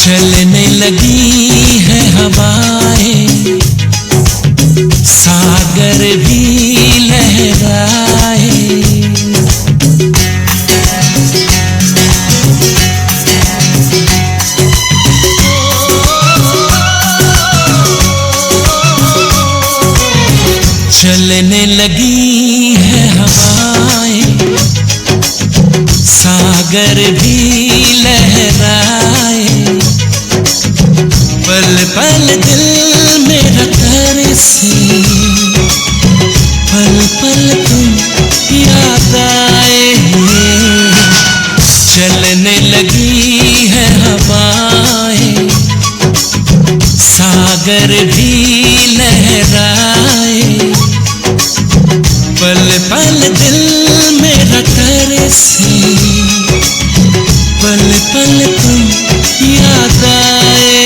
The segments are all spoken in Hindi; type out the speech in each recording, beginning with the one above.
चलने लगी है हवाएं, सागर भी लहराए। चलने लगी है हवाएं, सागर भी लहराए। पल पल दिल मेरा तरसे, पल पल तुम याद आए। चलने लगी है हवाएं, सागर भी लहराए। पल पल दिल मेरा तरसे, पल पल तुम याद आए।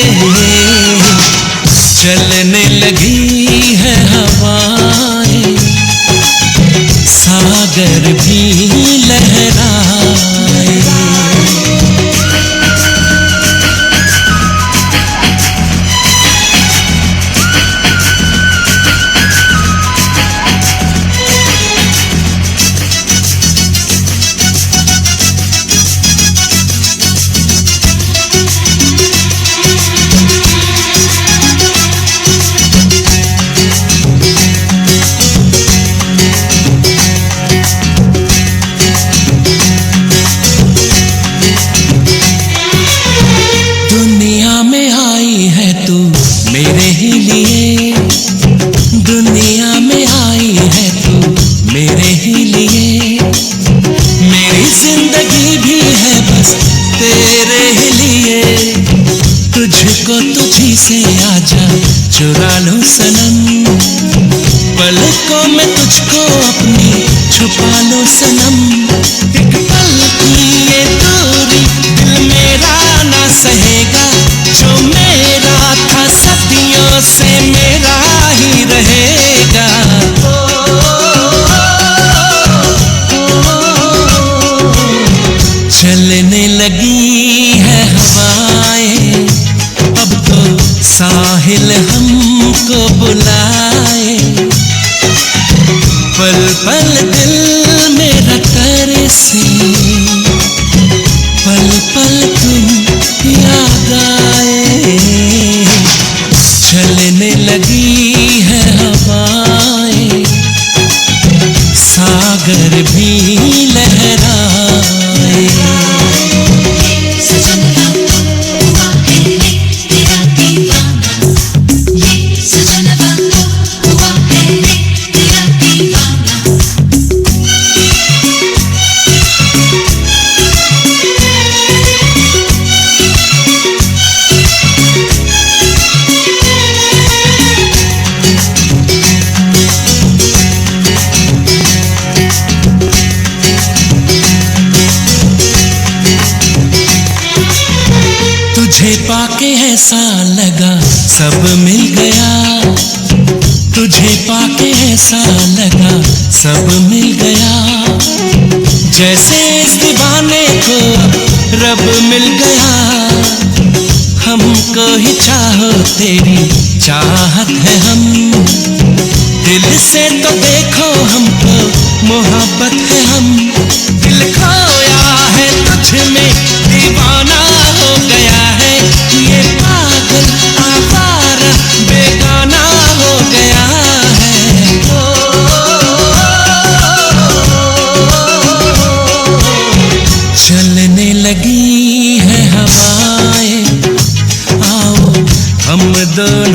चलने लगी है हवाएं, सागर भी लहराए। मेरे ही लिए दुनिया में आई है तू, मेरे ही लिए। मेरी जिंदगी भी है बस तेरे ही लिए। तुझको तुझी से आजा चुरा लूं सनम, पलकों में तुझको अपनी छुपा लूं सनम। एक पल की ये दूरी दिल मेरा ना सहेगा, जो मेरा था सदियों से मेरा ही रहेगा। चलने लगी है हवाएं, अब तो साहिल हमको बुलाए। पल पल दिल मेरा तरसे, पल पल तुम याद आए। चलने लगी है हवाएं, सागर भी लहराए। तुझे पाके ऐसा लगा सब मिल गया, तुझे पाके ऐसा लगा सब मिल गया। जैसे इस दीवाने को रब मिल गया, हमको ही चाहो तेरी चाहत है हम। दिल से तो देखो हमको मोहब्बत है हम। दिल खोया है तुझ में दीवाना हो गया है, ये पागल आवारा बेगाना हो गया है। चलने लगी है हवाएं, दोनों